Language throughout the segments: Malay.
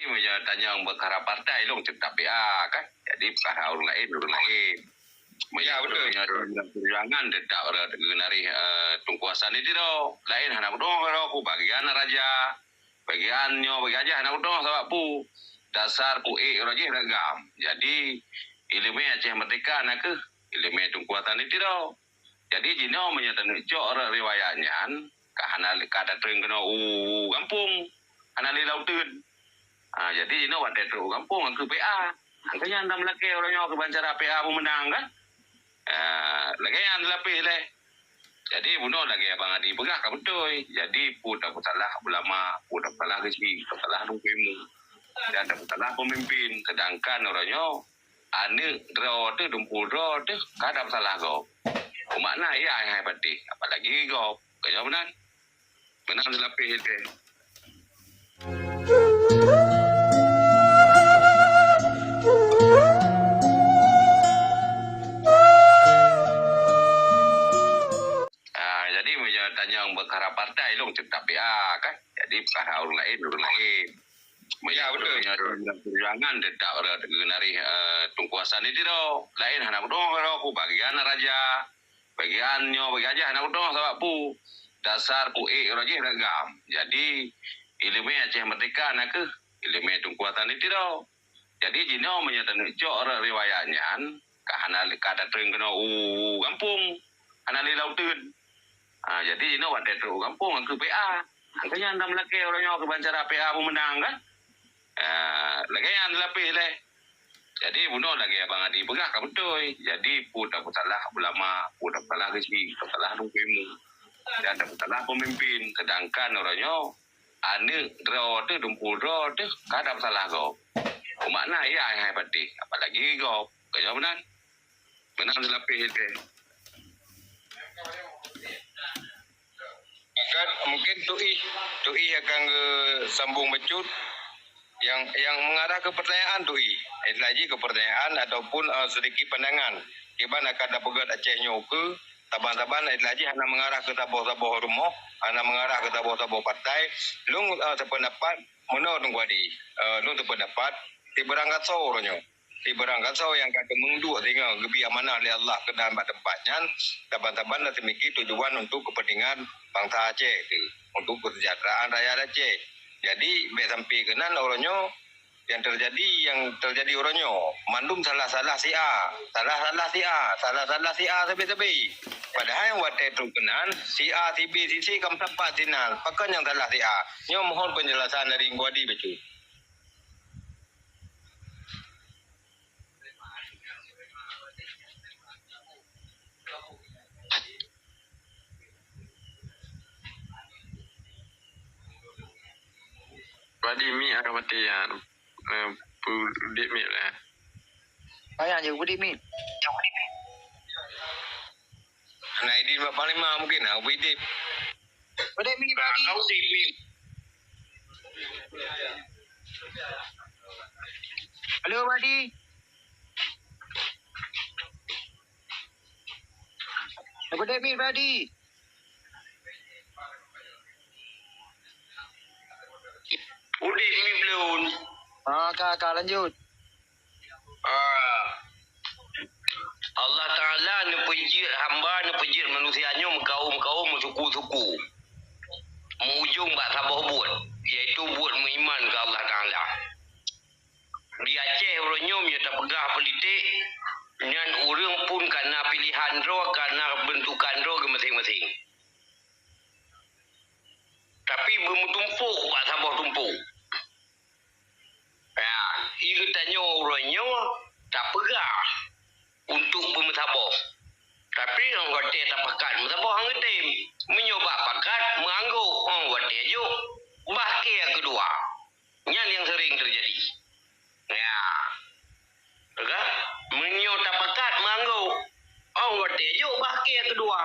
Jadi tanya perkara partai long tetap PA kan. Jadi perkara orang lain. Ya betul. Perjuangan tetap dari tungkuasan itu do. Lain anak dong kalau aku bagian raja. Bagiannya bagi aja anak dong sebab pu dasar pu raja ragam. Jadi ilmu Aceh Merdeka nak ke ilmu tungkuasan itu do. Jadi jino menyatakan cok riwayatnya kahana kata tering kena kampung ana li lautun. Jadi jino wadah tu kampung ke PA. Angkanya andam laki orangnya ke bancara PA menang kan. Lagi yang lebih leh. Jadi bunuh lagi abang adi begah ka betul. Jadi pun tak salah ulama, pun tak salah rezeki, tak salah nungkimu. Dan tak salah pemimpin. Sedangkan orangnya ane draw tu dumpul draw tu kada salah kau. Makna ya hai pati. Apalagi kau kaya benar. Benar lebih itu. Jadi tanya perkara partai long tetap PA kan. Jadi perkara orang lain. Ya betul. Perjuangan tetap dari tungkuasan itu do. Lain anak dong kalau aku bagian raja. Bagiannya bagi aja anak dong sebab pu dasar pu raja ragam. Jadi ilmu Aceh Merdeka nak ke ilmu tungkuasan itu do. Jadi jino menyatakan cok riwayatnya kahana kata tering kena kampung ana li lautun. Jadi jino wadah tu kampung ke PA. Angkanya andam laki orangnya ke bancara PA menang kan. Lagi yang lebih leh. Jadi bunuh lagi abang adi begah ka betul. Jadi pun tak salah ulama, pun tak salah rezeki, tak salah nungkimu. Dan tak salah pemimpin. Sedangkan orangnya ane draw tu dumpul draw tu kada salah kau. Makna ya hai pati. Apalagi kau kaya benar. Benar lebih itu. Mungkin TUI akan sambung becut yang mengarah ke pertanyaan TUI. Lagi ke pertanyaan ataupun sedikit pandangan. Iban akan dapat Aceh ke taban-taban lagi hanya mengarah ke tabuh-tabuh rumah, hanya mengarah ke tabuh-tabuh partai. Lung terpendapat menurut ngwadi. Lung terpendapat di berangkat soronyo. Di berangkat so yang kata mengdu tinggal gebi amanah oleh Allah ke dalam tempatnya taban-taban nanti mikir tujuan untuk kepentingan bangsa Aceh itu, untuk kesejahteraan rakyat Aceh. Jadi sampai kenan orangnya yang terjadi orangnya mandum salah si A tapi padahal yang wadah itu kenan si A si B si C kam tepat sinan pakan yang salah si A. Nyo mohon penjelasan dari Ngwadi becu. Wadi mi ada mati ya. Pudik mi lah. Ayah je pudik mi. Nah ini Bapak Lima mungkin pudik. Pudik mi bagi. Kau si mi. Halo Badi. Pudik mi Badi. Pudik mi belum. Kak lanjut. Allah Ta'ala nepejir hamba nepejir manusianya mengkaum suku-suku. Mengujung bak sabah buat. Iaitu buat beriman ke Allah Ta'ala. Di Aceh orangnya menyata pegah politik. Dan orang pun karena pilihan roh, karena bentukan roh ke masing-masing. Tapi bermutumpuk bak sabah tumpuk. Ya, ia tanya orangnya tak pegah untuk bermutabah. Tapi orang kata tak pakat mutabah hang tim. Menyoba pakat mengangguk orang kata je. Bahkan yang kedua, yang sering terjadi. Ya. Okey? Menyoba tak pakat mengangguk orang kata je bahkan yang kedua.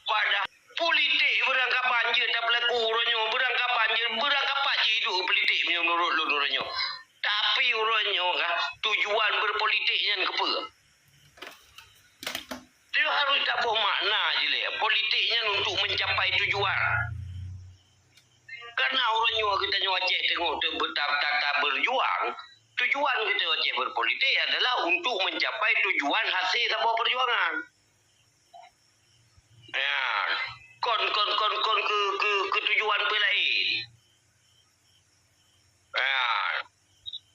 Pada politik berangkap banjir tak berlaku orangnya berangkap banjir berangkap je hidup politik menurut orangnya. Tapi orangnya tujuan berpolitiknya kepa. Dia harus tak bermakna je lah. Politiknya untuk mencapai tujuan. karena orangnya kita Aceh tengok tata berjuang, tujuan kita Aceh berpolitik adalah untuk mencapai tujuan hasil sebuah perjuangan. Ya, kon ke tujuan lain. Ya,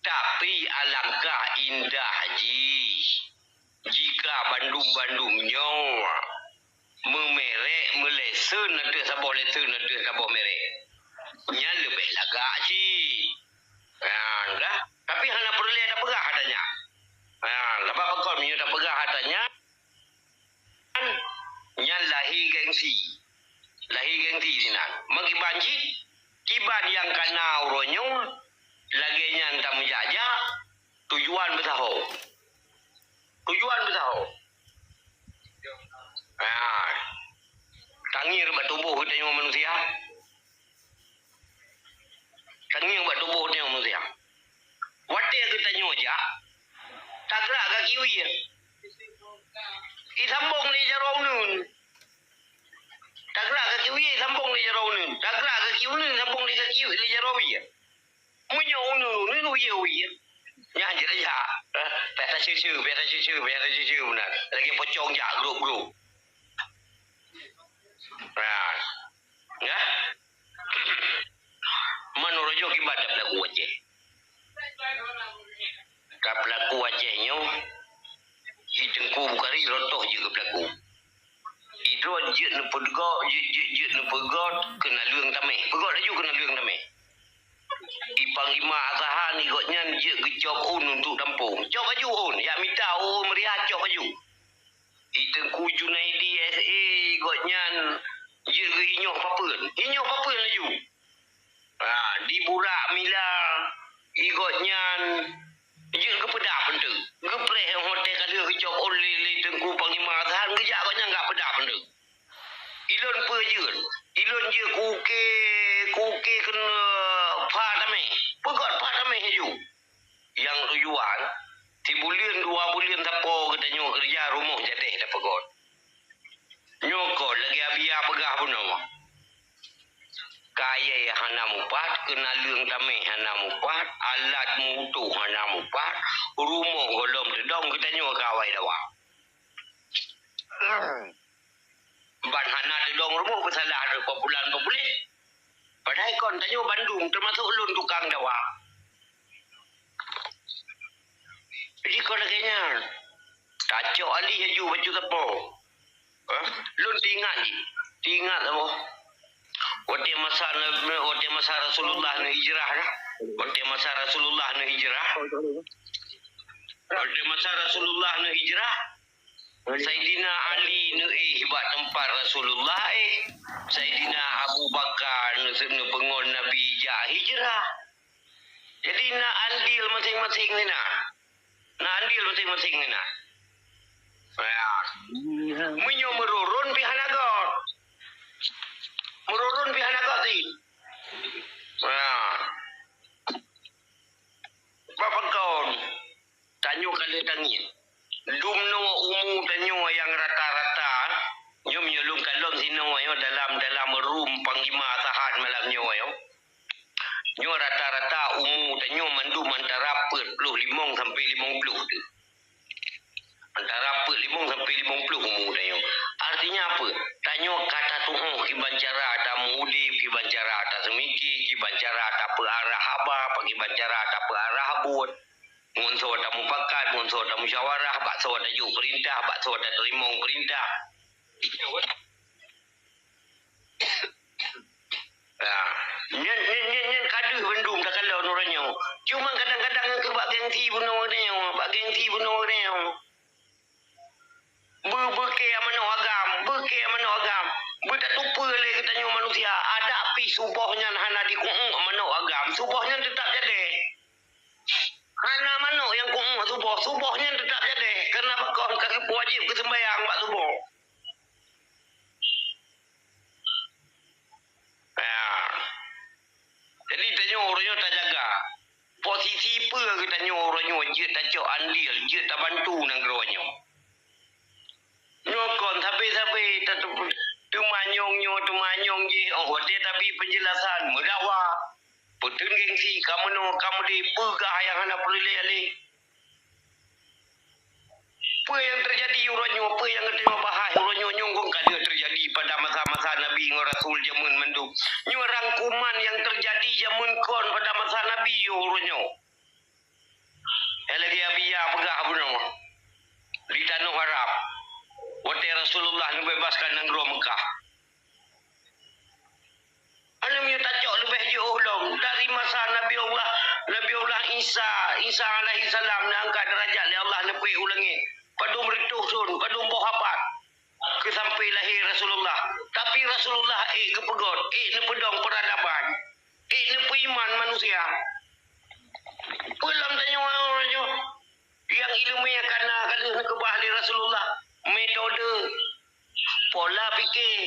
tapi alangkah indah jika Bandung-Bandungnya memerek melesen atau sabah lesen atau sabah merek. Nya lebih lagak dah. Tapi hanya perlu ada pegah adanya. Sebab kau punya ada pegah adanya. Nya lahir gengsi dinan. Magi banjir kiban yang kena uronyo lagi nyanta menjajah tujuan bertahu. Tangir buat tubuh kita yang manusia. Tangir buat tubuh kita yang manusia. Wadah kita nyoja. Tak gerak ke kiwi ya. Isambung ni jarau nun. Tak gerak ke kiwi sambung ni jarau nun. Tak gerak ke kiwi nun sambung ni jarau ya. Punya nun uye. Yang je aja. Biasa cucu benar. Lagi pocong jak grup. Ya. Menurut yo kibat pelaku Aceh. Tak pelaku Acehnya hitengku bukari rotoh juga pelaku. Itu je ne pegot kena luang tameh. Pegot laju kena luang tameh. Panglima asahan igotnya je gecok untuk dampung. Cok baju ya minta meriah cok baju. Hitengku Junaidi SA igotnya je ke inyoh papen laju. Di burak mila igotnya je ke pedap pentu. Gepreh hotel kada gecok oleh tengku panglima asahan gejak agotnya enggak pedap pentu. Ilon pejeun. Ilon je kuke kena padame. Pegot padame haju. Yang tujuan 3 bulan 2 bulan tapo katanya kerja rumah jadeh dah pegot. Nyokol lagi abia pegah pun nama. Kaya hana mupat, kena leung tameh hana mupat, alat mutu hana mupat, rumah golom tedong katanya kawai dawa. Ban hana tedong rumah bersalah ada populan. Padahal kon tanya Bandung termasuk ulun tukang dawa. Jadi kau laganya kacau ali haju baju tapo. Lun tinggal apa? Waktu masa Rasulullah nu hijrah dah. Waktu masa Rasulullah nu hijrah. Sayyidina Ali nu buat tempat Rasulullah Sayyidina Abu Bakar nu pengon Nabi hijrah. Jadi nak andil masing-masing ni nak. Menyo merurun pihanagot si. Bapak kawan tanyo kali tangin. Dumno umu tanyo yang rata-rata nyom nyolong kalom sino ayo dalam room panglima tahan malam nyo ayo. Nyo rata-rata umu tanyo mandum antara 45 sampai 50 tu. Antara 45 sampai 50 umu tanyo. Artinya apa? Tanyo kata tuh kibancara ada mudi, kibancara ada semiki, kibancara ada perarah haba, kibancara ada perarah buat. Munso ada mufakat, munso ada musyawarah, bakso ada juk perintah, bakso ada terima perintah. Nyen kadu bendum tak kalau nuranyo. Cuma kadang-kadang ke bak gengsi bunuh dia. Beke mano agam. Tak lupa le katanya manusia ada pi subuhnya hana di mano agam. Subuhnya tetap jadi. Hana mano yang subuhnya tetap jadi. Karena bakal wajib ke sembahyang bak subuh. Jadi tanya orangnya tak jaga. Posisi apa ke tanya orangnya je tak cok andil, je tak bantu nang geronyo. Nyokon sampai tu manyo manyongnya tu manyong je. Oh, dia tapi penjelasan mendakwa. Betul gengsi kamu di pegah yang hendak perlih-lih. Apa yang terjadi uronyo, apa yang kita bahas uronyo nyongkong kada terjadi pada masa-masa Nabi dengan Rasul jamun mendu. Nyo rangkuman yang terjadi jamun kon pada masa Nabi yo uronyo. Lagi abia pegah buno. Di tanah Arab. Waktu Rasulullah membebaskan negeri Mekah. Alam yo tacok lebih jauh long dari masa Nabi Allah Isa alaihi salam nak angkat derajat oleh Allah lebih ulangi. Padum rituh sun, padum bohapat. Ke sampai lahir Rasulullah. Tapi Rasulullah kepegot, ne pedong peradaban. Ne iman manusia. Pulang tanya orang yang ilmu yang kena kebahali Rasulullah. Metode, pola fikir.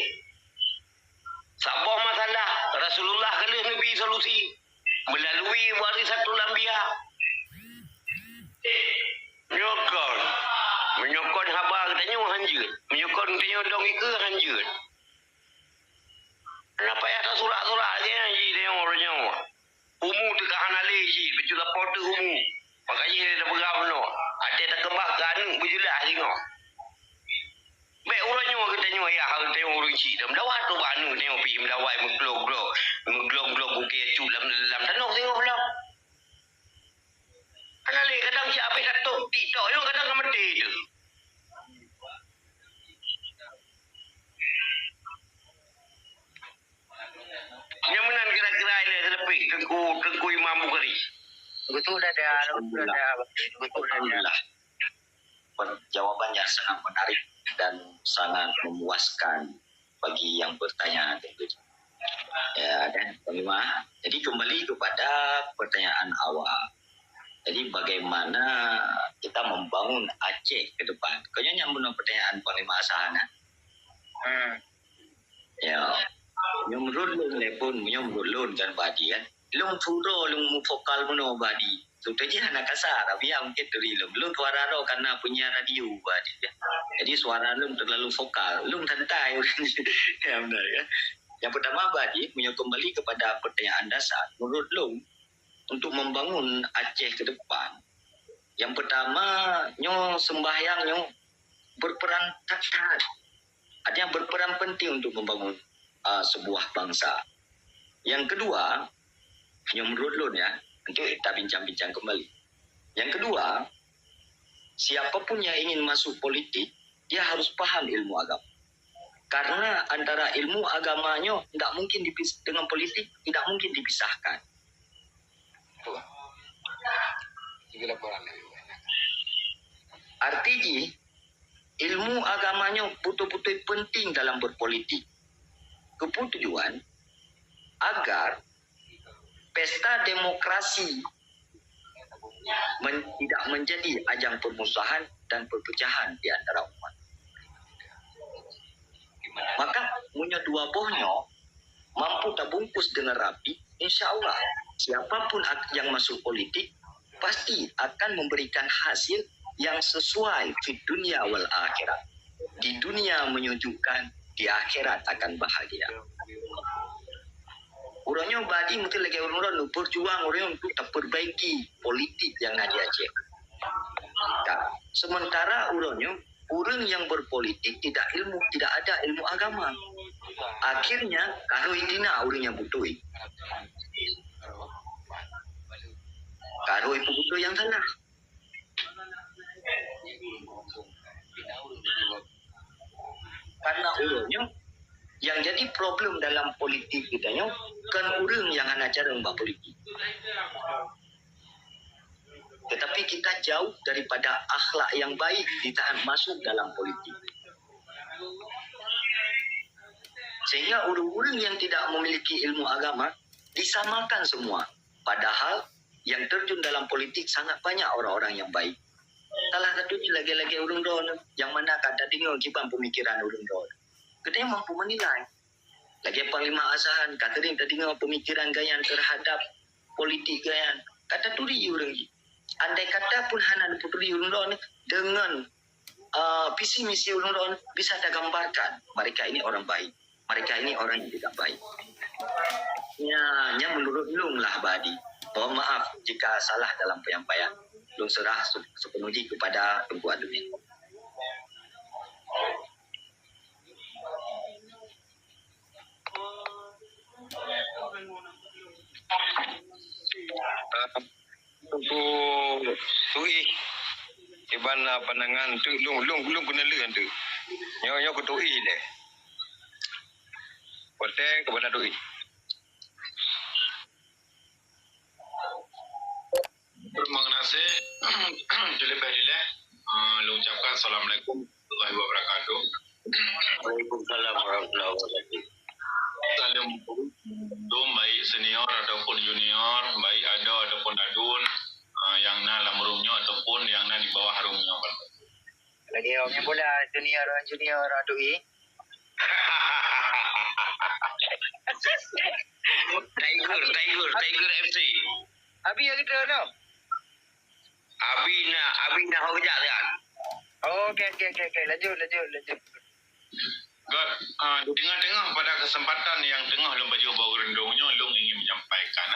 Sabah masalah Rasulullah kena Nabi solusi melalui warisatul anbiya. Menyokon habar tanya hanjut. Menyokon tanya dong ke hanjut. Kenapa ya tak surat-surat je haji tengok orangnya. Umu tekahan alih je. Betul lapor tu umu. Makanya dia dah berapa no. Ada tak kembangkan berjelas tengok. Baik orangnya kita tengok ya hal tengok orang cik. Dah mendawat tu banu tengok pergi mendawat mengglok-glok bukit tu dalam tanah tengok belah. Kenali kadang siapa katuk TikTok yo kadang kemati tu. Yang menan kira-kira ini terlebih tengku Imam Bukhari. Betul ada. Jawaban yang sangat menarik dan sangat memuaskan bagi yang bertanya tentunya. Ya, dan kelima, jadi kembali kepada pertanyaan awal. Jadi bagaimana kita membangun Aceh ke depan? Kau nyambung pertanyaan Panglima Sahana. Ya, menurut lun kan badi kan. Lung turo lung vokal mono badi. Sudah anak kasar, tapi yang mungkin dari lung suara lo karena punya radio badi. Jadi suara lung terlalu vokal, lung santai. Ya benar kan. Yang pertama badi kembali kepada pertanyaan dasar. Menurut lung untuk membangun Aceh ke depan, yang pertama nyo sembahyang nyo berperan tekat. Ada yang berperan penting untuk membangun sebuah bangsa. Yang kedua, yang menurut lun ya, untuk kita bincang-bincang kembali. Yang kedua, siapapun yang ingin masuk politik, dia harus paham ilmu agama. Karena antara ilmu agamanya tidak mungkin dengan politik tidak mungkin dipisahkan. Artinya, ilmu agamanya betul-betul penting dalam berpolitik. Keputusan agar pesta demokrasi tidak menjadi ajang permusuhan dan perpecahan di antara umat. Maka punya dua bohnya mampu terbungkus dengan rapi, insya Allah siapapun yang masuk politik pasti akan memberikan hasil yang sesuai di dunia wal akhirat. Di dunia menyejukkan, di akhirat akan bahagia. Orangnya badi mesti lagi orang berjuang orang untuk perbaiki politik yang ada Aceh. Sementara orang yang berpolitik tidak ada ilmu agama. Akhirnya kalau idina orang yang butuh. Kalau itu butuh yang salah. Karena orangnya yang jadi problem dalam politik kita kan orang yang hanya cara membuat politik. Tetapi kita jauh daripada akhlak yang baik ditahan masuk dalam politik. Sehingga orang-orang yang tidak memiliki ilmu agama disamakan semua. Padahal yang terjun dalam politik sangat banyak orang-orang yang baik. Salah satunya lagi-lagi orang don yang mana kata tinggal kipan pemikiran orang don. Kita mampu menilai. Lagi Panglima Asahan kata dia tinggal pemikiran gayan terhadap politik gayan. Kata turi orang ni. Andai kata pun hana putri orang don dengan visi misi orang don bisa digambarkan mereka ini orang baik. mereka ini orang yang tidak baik. Ya menurut Lung lah Badi. Mohon maaf jika salah dalam penyampaian. Lung serah sepenuhnya kepada Tunku Admin. Untuk Tui Iban pandangan tu lung kena leun tu. Nyo ke Tui deh. Kote kepada Tui. Terima kasih. Jule lu ucapkan Assalamualaikum warahmatullahi wabarakatuh. Waalaikumsalam warahmatullahi wabarakatuh. Salam dum baik senior ataupun junior, baik ada ataupun adun, yang na dalam rumnya ataupun yang na di bawah rumnya. Lagi orang yang bola junior Doi. Tiger FC. Abi yang kita no. Abi nak hujat kan. Oh, okey. Lanjut. God, di tengah-tengah pada kesempatan yang tengah lom baju bau rendungnya, lom ingin menyampaikan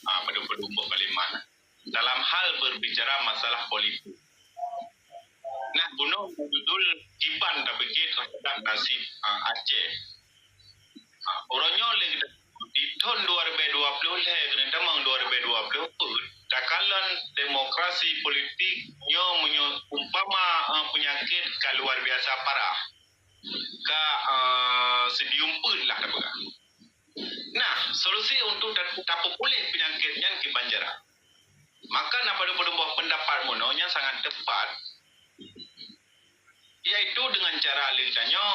pada pedumbo Kaliman dalam hal berbicara masalah politik. Nah, bunuh judul Kiban tapi kita terhadap nasib Aceh. Orangnya lagi di tahun 2020 leh kena damang 2020 takalan demokrasi politiknya umpama penyakit luar biasa parah. Sediumput lah tak pegang. Nah, solusi untuk dapat pulih penyakitnya ke Banjara. Maka nak pada buah pendapat mononya sangat tepat, iaitu dengan cara lintanya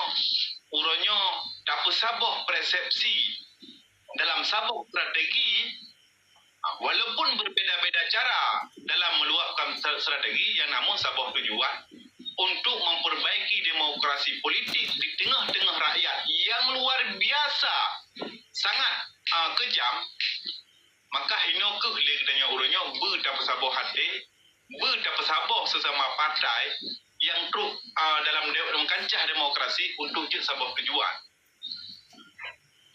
uronyo dapat sabah persepsi dalam sabah strategi, walaupun berbeza-beza cara dalam meluapkan strategi yang namun sabah tujuan untuk memperbaiki demokrasi politik di tengah-tengah rakyat yang luar biasa sangat kejam. Maka hino ke legadanya urunyo dapat sabah hati, dapat sabah sesama partai yang truk dalam kancah demokrasi untuk je sabah tujuan.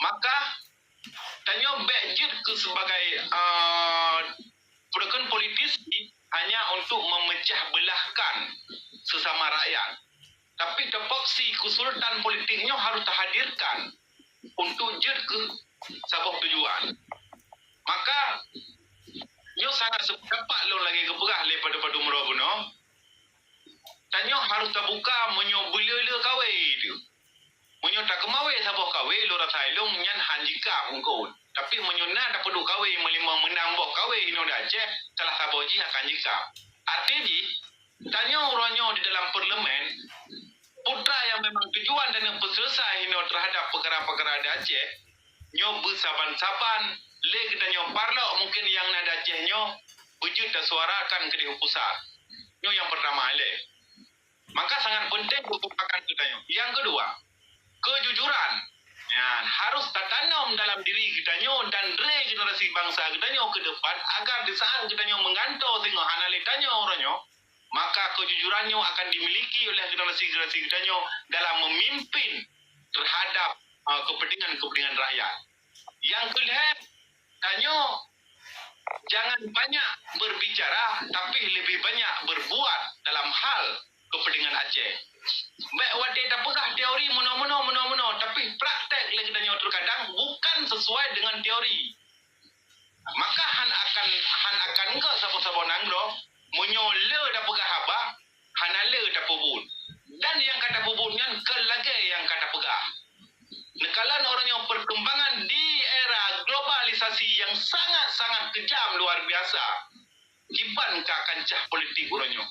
Maka tanya bejit ke sebagai program politis hanya untuk memecah belahkan sesama rakyat. Tapi terpaksa kesulitan politiknya harus terhadirkan untuk je ke sabah tujuan. Maka nyo sangat sependapat lo lagi keperah daripada padu merobono. Tanya harus terbuka menyo bila kawe itu. Menyo tak kemawe sabah kawe lo rasa ilung nyan hanjika ungkau. Tapi menyo na tak perlu kawe melima menambah kawe ino Aceh salah sabah ji akan jika. Artinya tanya orangnya di dalam parlimen putra yang memang tujuan dan yang berselesai ino terhadap perkara-perkara di Aceh nyo bersaban-saban le kita nyo parlok mungkin yang nada Aceh nyo wujud dan suarakan ke di pusat. Nyo yang pertama le. Maka sangat penting merupakan kita nyo. Yang kedua, kejujuran. Ya, harus tertanam dalam diri kita nyo dan generasi bangsa kita nyo ke depan agar di saat kita nyo mengantor sehingga analita nyo orangnya, maka kejujurannya akan dimiliki oleh generasi kita nyo dalam memimpin terhadap kepentingan rakyat. Yang kedua, tanya jangan banyak berbicara tapi lebih banyak berbuat dalam hal kepentingan Aceh. Baik wate tak pegah teori mono tapi praktek lagi tanya terkadang bukan sesuai dengan teori. Maka han akan ke sabo-sabo nangro menyole dak pegah haba hanale dak pubun. Dan yang kata pubunnya kelage yang kata pegah. Nekalan orangnya perkembangan di era globalisasi yang sangat-sangat kejam luar biasa. Kiban ka kancah politik orangnya.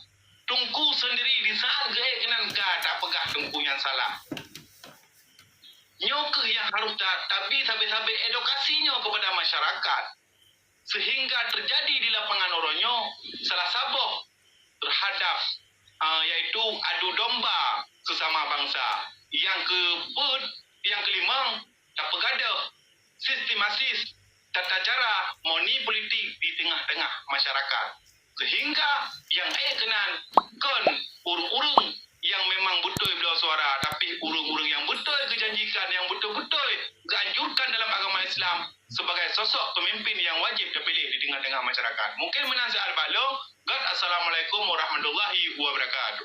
Tungku sendiri di saat kenan ka tak pegah tungku yang salah. Nyoke yang harus tapi sampai edukasinya kepada masyarakat. Sehingga terjadi di lapangan orangnya salah sabah terhadap yaitu adu domba sesama bangsa. Yang kelima, tak pegadah sistematis tata cara moni politik di tengah-tengah masyarakat. Sehingga yang kenan urung-urung yang memang betul beliau suara, tapi urung-urung yang betul kejanjikan, yang betul-betul keanjurkan dalam agama Islam sebagai sosok pemimpin yang wajib dipilih di tengah-tengah masyarakat. Mungkin menasihat balong. God, Assalamualaikum warahmatullahi wabarakatuh.